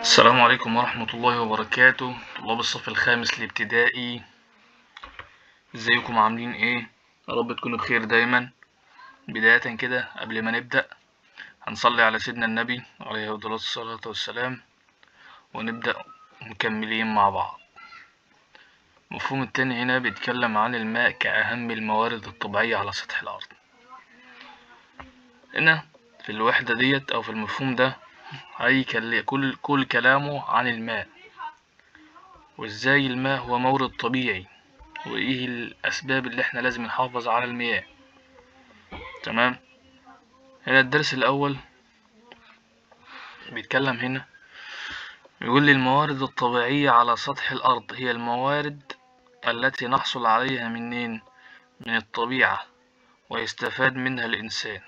السلام عليكم ورحمة الله وبركاته. طلاب الصف الخامس الابتدائي، ازيكم عاملين ايه؟ يا رب تكونوا بخير دايما. بداية كده قبل ما نبدأ هنصلي على سيدنا النبي عليه أفضل الصلاة والسلام ونبدأ مكملين مع بعض. المفهوم التاني هنا بيتكلم عن الماء كأهم الموارد الطبيعية على سطح الأرض. هنا في الوحدة ديت أو في المفهوم ده كل كلامه عن الماء، وازاي الماء هو مورد طبيعي، وايه الاسباب اللي احنا لازم نحافظ على المياه. تمام. هنا الدرس الاول بيتكلم هنا يقول لي الموارد الطبيعية على سطح الارض هي الموارد التي نحصل عليها منين؟ من الطبيعة، ويستفاد منها الانسان.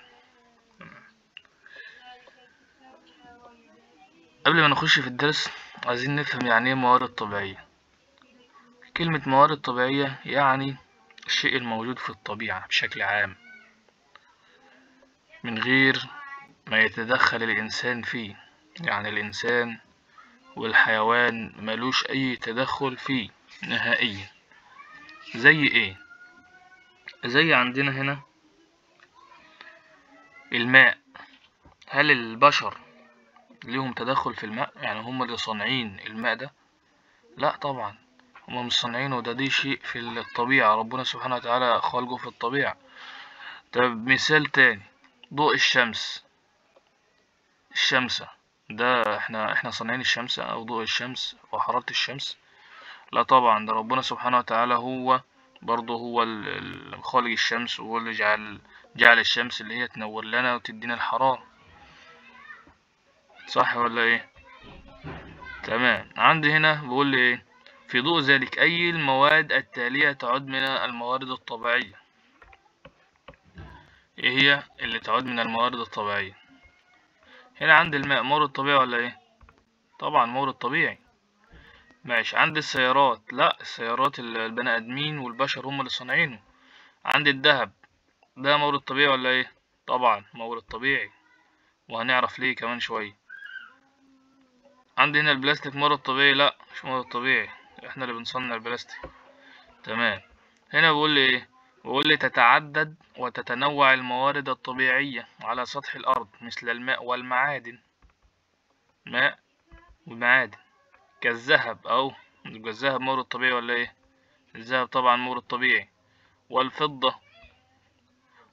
قبل ما نخش في الدرس عايزين نفهم يعني ايه موارد طبيعية. كلمة موارد طبيعية يعني الشيء الموجود في الطبيعة بشكل عام من غير ما يتدخل الإنسان فيه، يعني الإنسان والحيوان ملوش أي تدخل فيه نهائيا. زي إيه؟ زي عندنا هنا الماء. هل البشر ليهم تدخل في الماء؟ يعني هم اللي صانعين الماء ده؟ لا طبعا، هم مش صانعينه، دي شيء في الطبيعة، ربنا سبحانه وتعالى خلقه في الطبيعة. طب مثال تاني، ضوء الشمس ده احنا صانعين الشمس او ضوء الشمس وحرارة الشمس؟ لا طبعا، ده ربنا سبحانه وتعالى هو برضه هو خالق الشمس، وهو اللي جعل الشمس اللي هي تنور لنا وتدينا الحرارة. صح ولا ايه؟ تمام. عندي هنا بيقول لي ايه؟ في ضوء ذلك اي المواد التالية تعد من الموارد الطبيعية. ايه هي اللي تعد من الموارد الطبيعية؟ هنا عندي الماء مورد طبيعي ولا ايه؟ طبعا مورد طبيعي. ماشي. عندي السيارات، لا السيارات البني ادمين والبشر هم اللي صانعينه. عندي الذهب، ده مورد طبيعي ولا ايه؟ طبعا مورد طبيعي، وهنعرف ليه كمان شوية. عندي هنا البلاستيك مورد طبيعي؟ لا مش مورد طبيعي، احنا اللي بنصنع البلاستيك. تمام. هنا بيقول لي ايه؟ بيقول لي تتعدد وتتنوع الموارد الطبيعية على سطح الأرض مثل الماء والمعادن. ماء ومعادن كالذهب، أو يبقى الذهب مورد طبيعي ولا ايه؟ الذهب طبعا مورد طبيعي، والفضة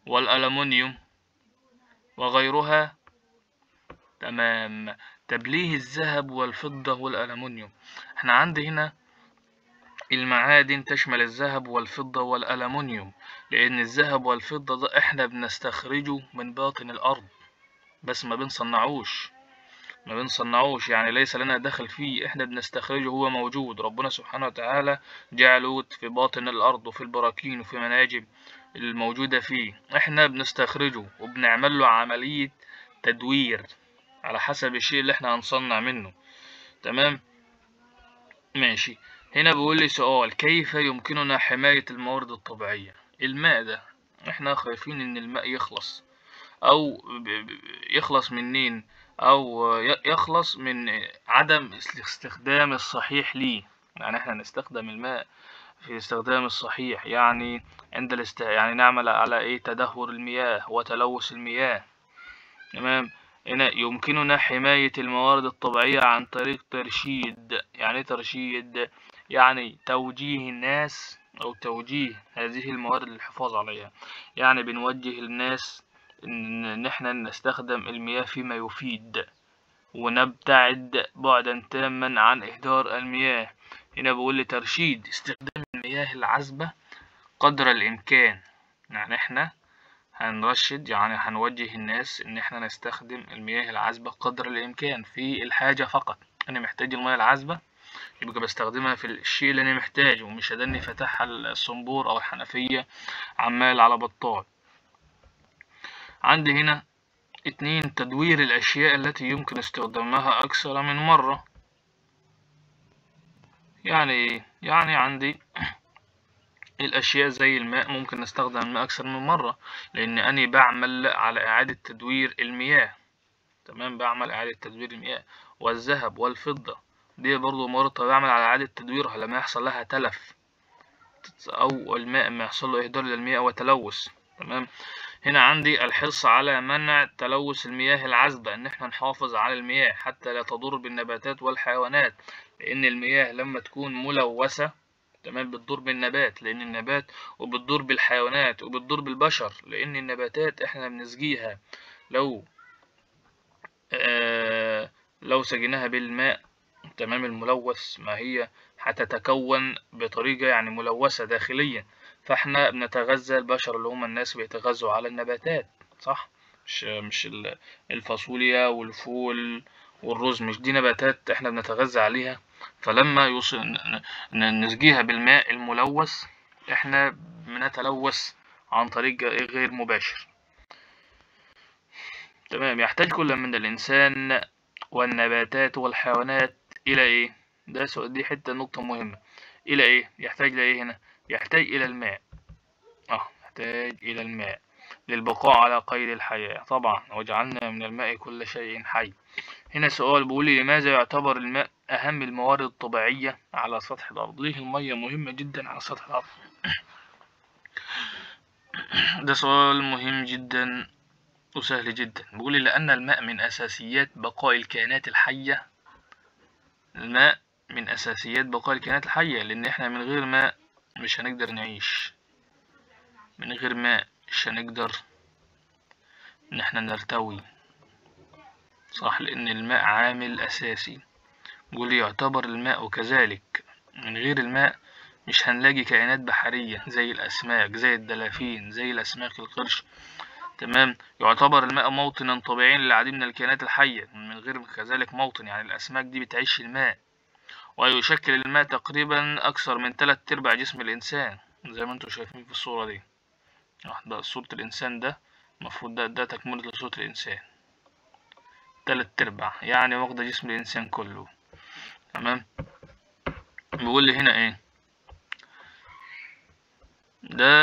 والألمنيوم وغيرها. تمام. طب ليه الذهب والفضة والألمنيوم؟ احنا عندي هنا المعادن تشمل الذهب والفضة والألمنيوم، لأن الذهب والفضة ده احنا بنستخرجه من باطن الأرض، بس ما بنصنعوش، يعني ليس لنا دخل فيه، احنا بنستخرجه، هو موجود، ربنا سبحانه وتعالى جعله في باطن الأرض وفي البراكين وفي مناجم الموجودة فيه، احنا بنستخرجه وبنعمل له عملية تدوير على حسب الشيء اللي احنا هنصنع منه. تمام. ماشي. هنا بيقول لي سؤال، كيف يمكننا حماية الموارد الطبيعية؟ الماء ده احنا خايفين ان الماء يخلص، او يخلص منين؟ او يخلص من عدم الاستخدام الصحيح ليه. يعني احنا نستخدم الماء في الاستخدام الصحيح، يعني يعني نعمل على ايه؟ تدهور المياه وتلوث المياه. تمام. هنا يمكننا حماية الموارد الطبيعية عن طريق ترشيد. يعني ايه ترشيد؟ يعني توجيه الناس أو توجيه هذه الموارد للحفاظ عليها. يعني بنوجه الناس إن احنا نستخدم المياه فيما يفيد، ونبتعد بعدا تاما عن إهدار المياه. هنا بقول لي ترشيد استخدام المياه العذبة قدر الإمكان. يعني احنا هنرشد، يعني هنوجه الناس ان احنا نستخدم المياه العذبة قدر الامكان في الحاجة فقط. انا محتاج المياه العذبة يبقى بستخدمها في الشيء اللي انا محتاجه، ومش هدني فتحها الصنبور او الحنفية عمال على بطال. عندي هنا 2، تدوير الاشياء التي يمكن استخدامها اكثر من مرة. يعني عندي الأشياء زي الماء ممكن نستخدم الماء أكثر من مرة، لأن أنا بعمل على إعادة تدوير المياه. تمام، بعمل إعادة تدوير المياه. والذهب والفضة دي برضو موارد طبيعية، بعمل على إعادة تدويرها لما يحصل لها تلف أو الماء ما يحصل له إهدار للمياه وتلوث. تمام. هنا عندي الحرص على منع تلوث المياه العذبة، إن احنا نحافظ على المياه حتى لا تضر بالنباتات والحيوانات، لأن المياه لما تكون ملوثة تمام بتضر بالنبات، لأن النبات وبتضر بالحيوانات وبتضر بالبشر، لأن النباتات احنا بنسقيها لو لو سقيناها بالماء تمام الملوث، ما هي هتتكون بطريقة يعني ملوثة داخليا، فاحنا بنتغذى، البشر اللي هم الناس بيتغذوا على النباتات، صح؟ مش الفاصوليا والفول والرز، مش دي نباتات احنا بنتغذى عليها؟ فلما نسقيها بالماء الملوث احنا بنتلوث عن طريق غير مباشر. تمام. يحتاج كل من الإنسان والنباتات والحيوانات إلى إيه؟ ده سؤال، دي حتة نقطة مهمة. إلى إيه؟ يحتاج لإيه هنا؟ يحتاج إلى الماء. يحتاج إلى الماء للبقاء على قيد الحياة طبعا، وجعلنا من الماء كل شيء حي. هنا سؤال بيقول لي لماذا يعتبر الماء أهم الموارد الطبيعية على سطح الأرض؟ ليه المية مهمة جدا على سطح الأرض؟ ده سؤال مهم جدا وسهل جدا. بيقول لي لأن الماء من أساسيات بقاء الكائنات الحية. الماء من أساسيات بقاء الكائنات الحية، لأن إحنا من غير ماء مش هنقدر نعيش، من غير ماء مش هنقدر إن إحنا نرتوي، صح؟ لأن الماء عامل أساسي. بيقول يعتبر الماء كذلك، من غير الماء مش هنلاقي كائنات بحرية زي الأسماك، زي الدلافين، زي الأسماك القرش. تمام. يعتبر الماء موطنا طبيعيا للعديد من الكائنات الحية، من غير كذلك موطن، يعني الأسماك دي بتعيش الماء. ويشكل الماء تقريبا أكثر من 3/4 جسم الإنسان، زي ما انتم شايفين في الصورة دي. ده صورة الإنسان، ده المفروض ده تكملة لصورة الإنسان، 3/4 يعني واخدة جسم الإنسان كله. تمام. بيقول لي هنا إيه؟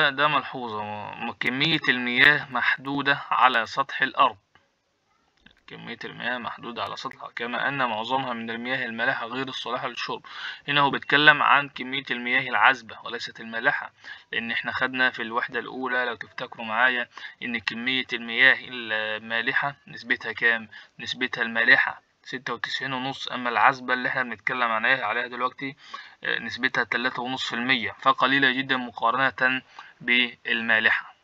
ده ملحوظة، كمية المياه محدودة على سطح الأرض. كمية المياه محدودة على سطحها، كما أن معظمها من المياه المالحة غير الصالحة للشرب. هنا هو بيتكلم عن كمية المياه العذبة وليست المالحة، لأن احنا خدنا في الوحدة الأولى لو تفتكروا معايا إن كمية المياه المالحة نسبتها كام؟ نسبتها المالحة 96.5، أما العذبة اللي احنا بنتكلم عليها دلوقتي نسبتها 3.5%، فقليلة جدا مقارنة بالمالحة.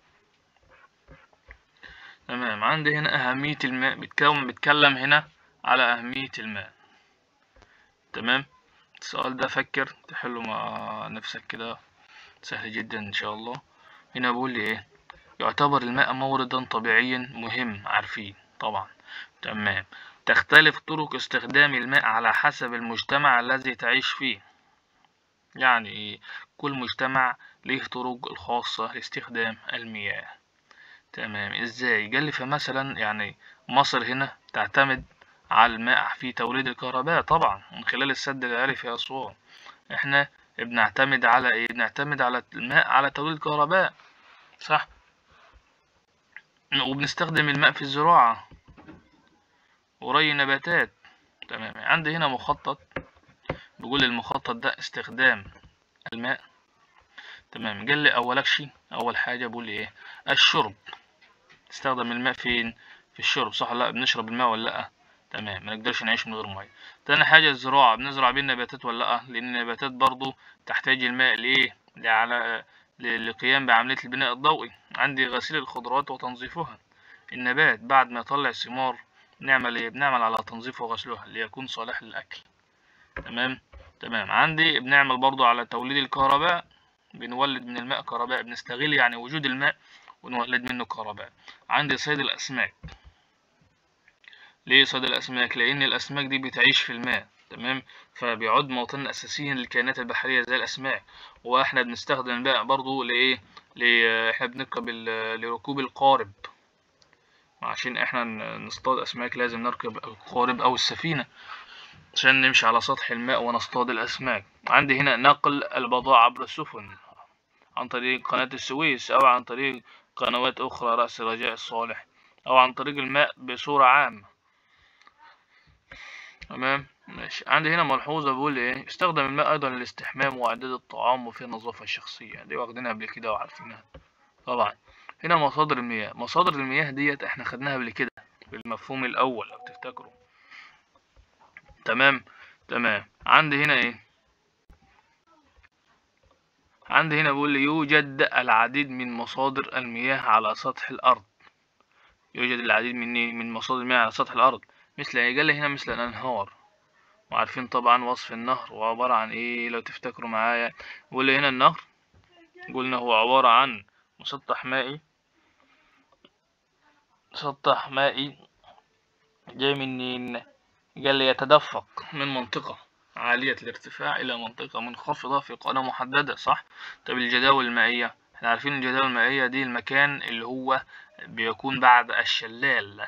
تمام. عندي هنا أهمية الماء، بيتكلم هنا على أهمية الماء. تمام. السؤال ده فكر تحله مع نفسك كده، سهل جدا إن شاء الله. هنا بقول لي إيه؟ يعتبر الماء موردا طبيعيا مهم، عارفين طبعا. تمام. تختلف طرق استخدام الماء على حسب المجتمع الذي تعيش فيه. يعني كل مجتمع ليه طرق الخاصة لاستخدام المياه. تمام. ازاي؟ قال لي فمثلا يعني مصر هنا تعتمد على الماء في توليد الكهرباء طبعا من خلال السد العالي في أسوان. احنا بنعتمد على ايه؟ بنعتمد على الماء على توليد الكهرباء، صح؟ وبنستخدم الماء في الزراعة وري النباتات. تمام. عندي هنا مخطط، بيقول المخطط ده استخدام الماء. تمام. قال لي اول حاجة بيقول لي ايه؟ الشرب. تستخدم الماء فين؟ في الشرب، صح؟ لا بنشرب الماء ولا لا؟ تمام. ما نقدرش نعيش من غير ميه. تاني حاجه الزراعه، بنزرع بيه النباتات ولا لا؟ لان النباتات برضو تحتاج الماء لايه؟ للقيام بعمليه البناء الضوئي. عندي غسيل الخضروات وتنظيفها. النبات بعد ما يطلع ثمار نعمل ايه؟ بنعمل على تنظيفه وغسلها ليكون صالح للاكل. تمام. عندي بنعمل برضو على توليد الكهرباء، بنولد من الماء كهرباء، بنستغل يعني وجود الماء ونولد منه كهرباء. عندي صيد الأسماك. ليه صيد الأسماك؟ لأن الأسماك دي بتعيش في الماء. تمام. فبيعد موطن أساسيا للكائنات البحرية زي الأسماك. وإحنا بنستخدم الماء برضو لإيه؟ إحنا بنركب لركوب القارب، عشان إحنا نصطاد أسماك لازم نركب القارب أو السفينة عشان نمشي على سطح الماء ونصطاد الأسماك. عندي هنا نقل البضائع عبر السفن عن طريق قناة السويس، أو عن طريق قنوات أخرى رأس رجاء الصالح، أو عن طريق الماء بصورة عامة. تمام ماشي. عندي هنا ملحوظة بيقول ايه، استخدم الماء ايضا للاستحمام واعداد الطعام وفي النظافة الشخصية، دي واخدينها قبل كده وعارفينها طبعا. هنا مصادر المياه، مصادر المياه ديت احنا خدناها قبل كده بالمفهوم الاول لو تفتكروا. تمام تمام. عندي هنا ايه، عندي هنا بيقول لي يوجد العديد من مصادر المياه على سطح الارض. يوجد العديد من ايه، من مصادر المياه على سطح الارض، مثل ايه، قال لي هنا مثل الانهار. وعارفين طبعا وصف النهر وعبارة عن ايه لو تفتكروا معايا. بيقول لي هنا النهر قلنا هو عبارة عن مسطح مائي، مسطح مائي جاي منين، قال لي يتدفق من منطقة عالية الارتفاع إلى منطقة منخفضة في قناة محددة، صح؟ طب الجداول المائية، احنا عارفين الجداول المائية دي المكان اللي هو بيكون بعد الشلال،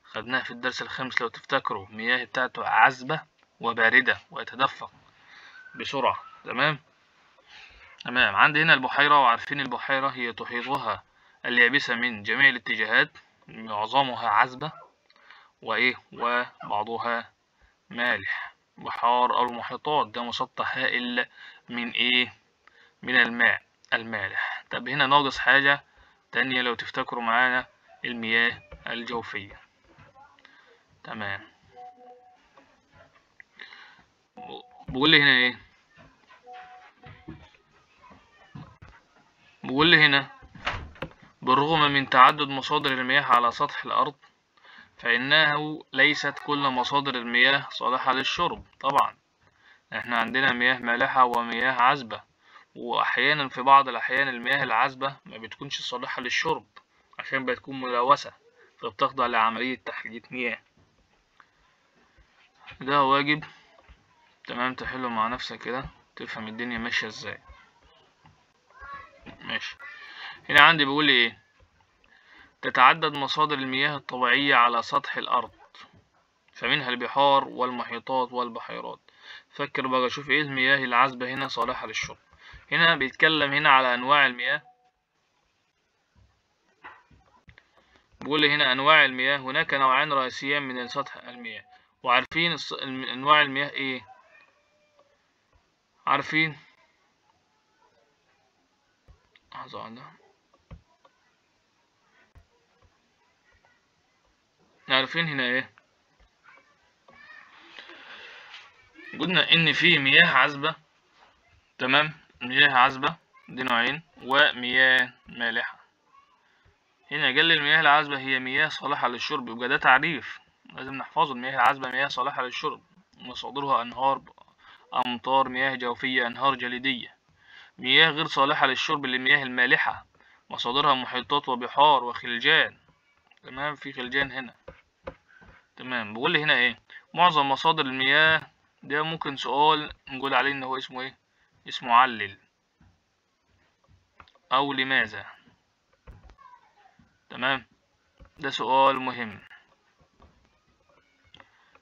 خدناها في الدرس الخامس لو تفتكروا، مياه بتاعته عذبة وباردة ويتدفق بسرعة. تمام تمام. عندي هنا البحيرة، وعارفين البحيرة هي تحيطها اليابسة من جميع الاتجاهات، معظمها عذبة وإيه وبعضها مالح. بحار أو المحيطات ده مسطح هائل من إيه، من الماء المالح. طب هنا ناقص حاجة تانية لو تفتكروا معانا، المياه الجوفية. تمام. بقول لي هنا إيه، بقول لي هنا بالرغم من تعدد مصادر المياه على سطح الأرض، فإنه ليست كل مصادر المياه صالحة للشرب. طبعا احنا عندنا مياه مالحة ومياه عذبة، وأحيانا في بعض الأحيان المياه العذبة ما بتكونش صالحة للشرب عشان بتكون ملوثة، فبتخضع لعملية تحلية مياه. ده واجب تمام تحله مع نفسك كده تفهم الدنيا ماشية ازاي. ماشي. هنا عندي بيقول لي ايه، تتعدد مصادر المياه الطبيعية على سطح الأرض، فمنها البحار والمحيطات والبحيرات. فكر بقى شوف ايه المياه العذبة هنا صالحة للشرب. هنا بيتكلم هنا على أنواع المياه، بيقول لي هنا أنواع المياه، هناك نوعان رئيسيان من سطح المياه. وعارفين أنواع المياه ايه، عارفين، لحظة واحدة، عارفين هنا ايه، قلنا ان في مياه عذبة. تمام، مياه عذبة دي نوعين، ومياه مالحة. هنا قال لي المياه العذبة هي مياه صالحة للشرب، يبقى ده تعريف لازم نحفظه، المياه العذبة مياه صالحة للشرب، مصادرها أنهار، أمطار، مياه جوفية، أنهار جليدية. مياه غير صالحة للشرب المياه المالحة، مصادرها محيطات وبحار وخلجان. تمام، في خلجان هنا. تمام. بقول لي هنا ايه، معظم مصادر المياه، ده ممكن سؤال نقول عليه ان هو اسمه ايه، اسمه علل او لماذا. تمام، ده سؤال مهم،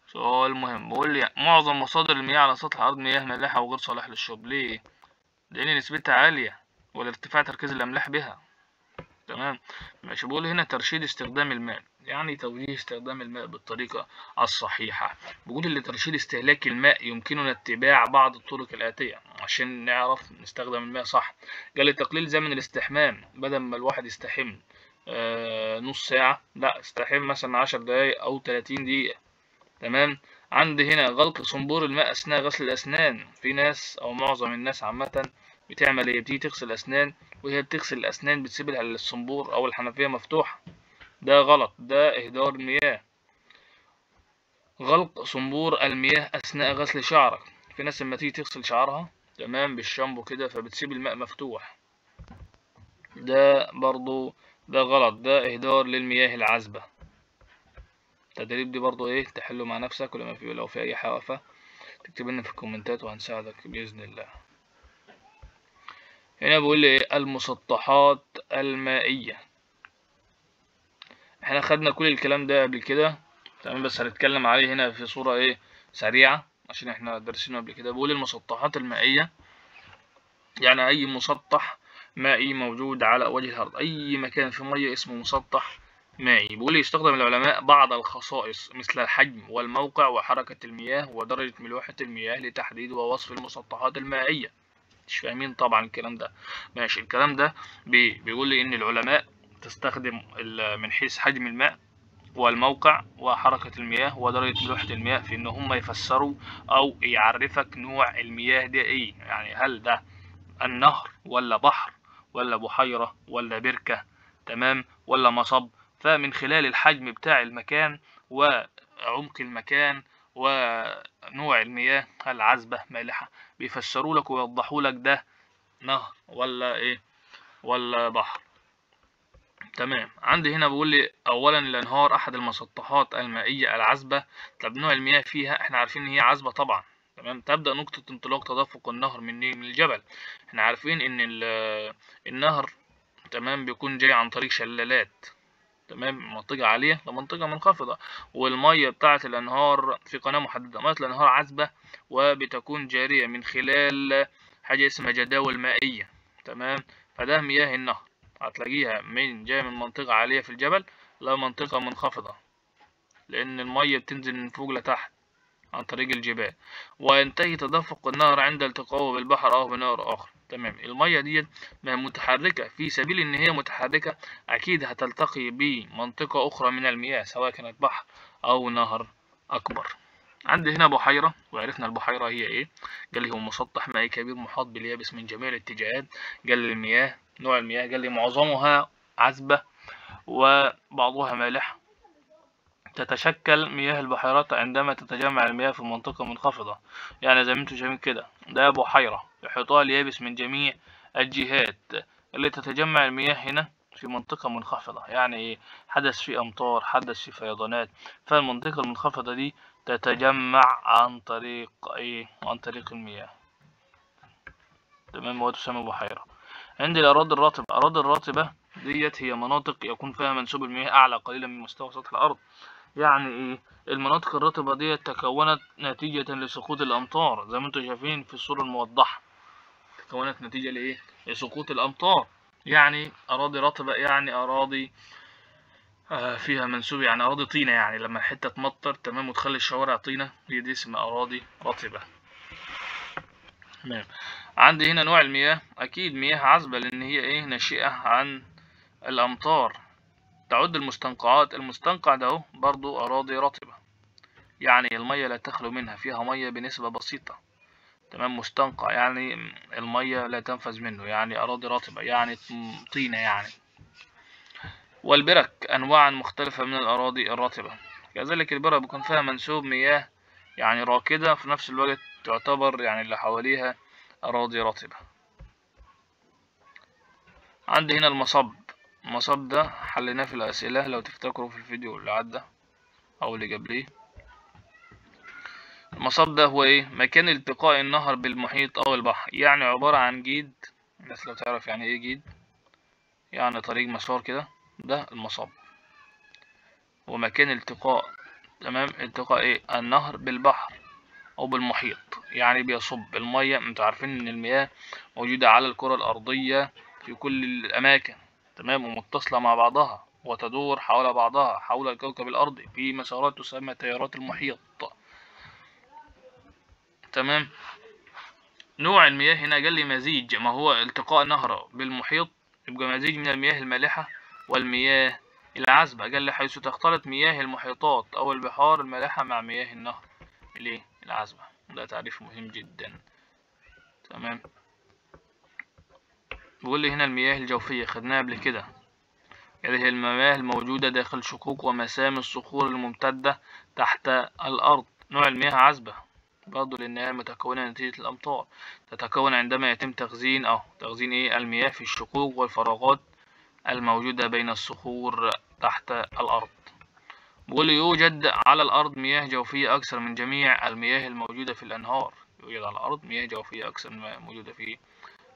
سؤال مهم. بقول لي معظم مصادر المياه على سطح الارض مياه مالحة وغير صالحة للشرب، ليه؟ لان نسبتها عالية والارتفاع تركيز الاملاح بها. تمام ماشي. بقول هنا ترشيد استخدام الماء، يعني توجيه استخدام الماء بالطريقة الصحيحة. بقول اللي ترشيد استهلاك الماء يمكننا اتباع بعض الطرق الآتية عشان نعرف نستخدم الماء صح. قال لي تقليل زمن الاستحمام، بدل ما الواحد يستحم نص ساعة، لا استحم مثلا 10 دقايق أو 30 دقيقة. تمام. عندي هنا غلق صنبور الماء أثناء غسل الأسنان، في ناس أو معظم الناس عامة بتعمل ايه، بتيجي تغسل أسنان وهي بتغسل الأسنان بتسيب الصنبور أو الحنفية مفتوحة، ده غلط، ده إهدار المياه. غلق صنبور المياه أثناء غسل شعرك، في ناس لما تيجي تغسل شعرها تمام بالشامبو كده فبتسيب الماء مفتوح، ده برضو ده غلط، ده إهدار للمياه العذبة. التدريب دي برضو ايه تحله مع نفسك، ولما في لو في أي حوافة تكتب لنا في الكومنتات وهنساعدك بإذن الله. هنا بيقول لي ايه، المسطحات المائية. احنا خدنا كل الكلام ده قبل كده تمام، بس هنتكلم عليه هنا في صورة ايه سريعة عشان احنا دارسينه قبل كده. بيقول المسطحات المائية يعني اي مسطح مائي موجود على وجه الارض، اي مكان في مية اسمه مسطح مائي. بيقول يستخدم العلماء بعض الخصائص مثل الحجم والموقع وحركة المياه ودرجة ملوحة المياه لتحديد ووصف المسطحات المائية. مش فاهمين طبعا الكلام ده. ماشي، الكلام ده بيقول لي ان العلماء تستخدم من حيث حجم الماء والموقع وحركة المياه ودرجة ملوحة المياه في ان هم يفسروا او يعرفك نوع المياه ده ايه، يعني هل ده النهر ولا بحر ولا بحيرة ولا بركة، تمام، ولا مصب. فمن خلال الحجم بتاع المكان وعمق المكان ونوع المياه، هل عذبة مالحة، بيفسروا لك ويوضحوا لك ده نهر ولا ايه ولا بحر. تمام. عندي هنا بيقول لي اولا الانهار احد المسطحات المائيه العذبه. طب نوع المياه فيها احنا عارفين ان هي عذبه طبعا. تمام. تبدا نقطه انطلاق تدفق النهر من الجبل. احنا عارفين ان النهر، تمام، بيكون جاي عن طريق شلالات، تمام، منطقة عالية لمنطقة منخفضة. والمية بتاعة الأنهار في قناة محددة. مية الأنهار عذبة وبتكون جارية من خلال حاجة اسمها جداول مائية، تمام. فده مياه النهر هتلاقيها جاية من منطقة عالية في الجبل لمنطقة منخفضة، لأن المية بتنزل من فوق لتحت عن طريق الجبال. وينتهي تدفق النهر عند التقائه بالبحر أو بنهر آخر. تمام. المية ديت متحركة، في سبيل إن هي متحركة أكيد هتلتقي بمنطقة أخرى من المياه سواء كانت بحر أو نهر أكبر. عندي هنا بحيرة، وعرفنا البحيرة هي إيه. قال لي هو مسطح مائي كبير محاط باليابس من جميع الاتجاهات. قال لي المياه، نوع المياه، قال لي معظمها عذبة وبعضها مالح. تتشكل مياه البحيرات عندما تتجمع المياه في منطقة منخفضة، يعني زي ما انتم شايفين كده، ده بحيرة يحيطها اليابس من جميع الجهات، اللي تتجمع المياه هنا في منطقة منخفضة. يعني ايه؟ حدث في أمطار، حدث في فيضانات، فالمنطقة المنخفضة دي تتجمع عن طريق ايه؟ عن طريق المياه، تمام، وتسمى بحيرة. عندي الأراضي الرطبة. الأراضي الرطبة ديت هي مناطق يكون فيها منسوب المياه أعلى قليلا من مستوى سطح الأرض. يعني ايه؟ المناطق الرطبة دي تكونت نتيجة لسقوط الأمطار، زي ما انتم شايفين في الصورة الموضحة. تكونت نتيجة لإيه؟ لسقوط الأمطار. يعني أراضي رطبة يعني أراضي فيها منسوب، يعني أراضي طينة، يعني لما الحتة تمطر، تمام، وتخلي الشوارع طينة، هي دي اسمها أراضي رطبة. تمام. عندي هنا نوع المياه، أكيد مياه عذبة لأن هي إيه؟ ناشئة عن الأمطار. تعد المستنقعات. المستنقع ده اهو برضو أراضي رطبة، يعني المية لا تخلو منها، فيها مية بنسبة بسيطة، تمام. مستنقع يعني المية لا تنفذ منه، يعني أراضي رطبة يعني طينة يعني. والبرك أنواع مختلفة من الأراضي الرطبة. كذلك البرك بيكون فيها منسوب مياه يعني راكدة، في نفس الوقت تعتبر يعني اللي حواليها أراضي رطبة. عندي هنا المصب. المصب ده حليناه في الأسئلة لو تفتكروا في الفيديو اللي عدى أو اللي قبليه. المصب ده هو ايه؟ مكان التقاء النهر بالمحيط او البحر، يعني عبارة عن جيد. الناس لو تعرف يعني ايه جيد، يعني طريق مسار كده، ده المصب. ومكان التقاء، تمام، التقاء ايه؟ النهر بالبحر او بالمحيط، يعني بيصب المية. انتوا عارفين ان المياه موجودة على الكرة الارضية في كل الاماكن، تمام، ومتصلة مع بعضها وتدور حول بعضها حول الكوكب الارضي في مسارات تسمى تيارات المحيط، تمام. نوع المياه هنا قال لي مزيج، ما هو التقاء نهر بالمحيط يبقى مزيج من المياه المالحة والمياه العذبة. قال لي حيث تختلط مياه المحيطات أو البحار المالحة مع مياه النهر العذبة. ده تعريف مهم جدا، تمام. بيقول لي هنا المياه الجوفية، خدناها قبل كده، هي المياه الموجودة داخل شقوق ومسام الصخور الممتدة تحت الأرض. نوع المياه عذبة برضه لأنها متكونة نتيجة الأمطار، تتكون عندما يتم تخزين المياه في الشقوق والفراغات الموجودة بين الصخور تحت الأرض. بيقول يوجد على الأرض مياه جوفية أكثر من جميع المياه الموجودة في الأنهار. يوجد على الأرض مياه جوفية أكثر من الموجودة في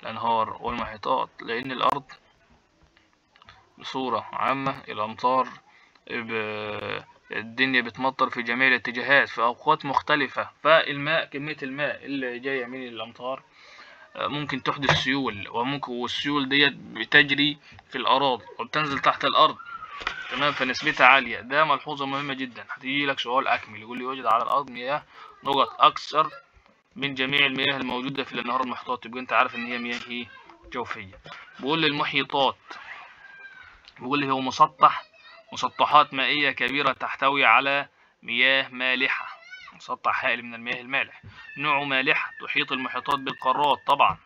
الأنهار والمحيطات، لأن الأرض بصورة عامة الأمطار الدنيا بتمطر في جميع الاتجاهات في أوقات مختلفة، فالماء، كمية الماء اللي جاية من الأمطار ممكن تحدث سيول، والسيول ديت بتجري في الأراضي وبتنزل تحت الأرض، تمام، فنسبتها عالية. ده ملحوظة مهمة جدا. هتيجي لك سؤال أكمل يقول لي يوجد على الأرض مياه نقط أكثر من جميع المياه الموجودة في الأنهار المحيطات، يبقى أنت عارف إن هي مياه إيه؟ جوفية. بيقول لي المحيطات، بيقول لي هو مسطحات مائية كبيرة تحتوي على مياه مالحة، مسطح هائل من المياه المالح. نوع مالحة تحيط المحيطات بالقارات طبعا،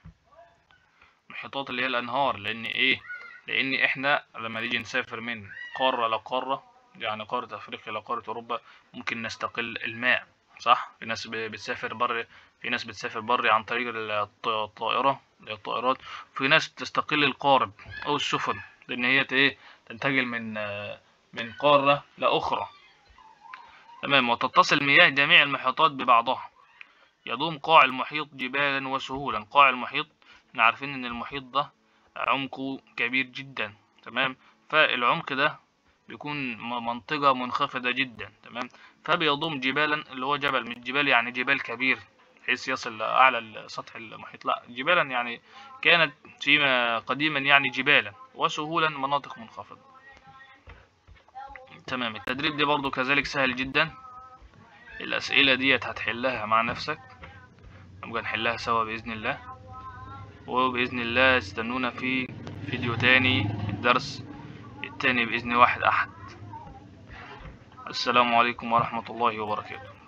محيطات اللي هي الأنهار. لأن إيه؟ لأن إحنا لما نيجي نسافر من قارة لقارة، يعني قارة أفريقيا لقارة أوروبا، ممكن نستقل الماء، صح؟ في ناس بتسافر بر، في ناس بتسافر بري عن طريق الطائرة، الطائرات. في ناس تستقل القارب أو السفن، لأن هي إيه؟ تنتقل من قارة لأخرى. تمام. وتتصل مياه جميع المحيطات ببعضها. يضم قاع المحيط جبالا وسهولا. قاع المحيط احنا عارفين ان المحيط ده عمقه كبير جدا، تمام. فالعمق ده بيكون منطقة منخفضة جدا، تمام. فبيضم جبالا، اللي هو جبل من الجبال، يعني جبال كبير بحيث يصل لأعلى سطح المحيط، لا جبالا يعني كانت فيما قديما يعني جبالا، وسهولا مناطق منخفضة. تمام. التدريب دي برضو كذلك سهل جدا. الأسئلة ديت هتحلها مع نفسك، نبقى نحلها سوا بإذن الله. وبإذن الله استنونا في فيديو تاني، الدرس التاني بإذن واحد أحد. السلام عليكم ورحمة الله وبركاته.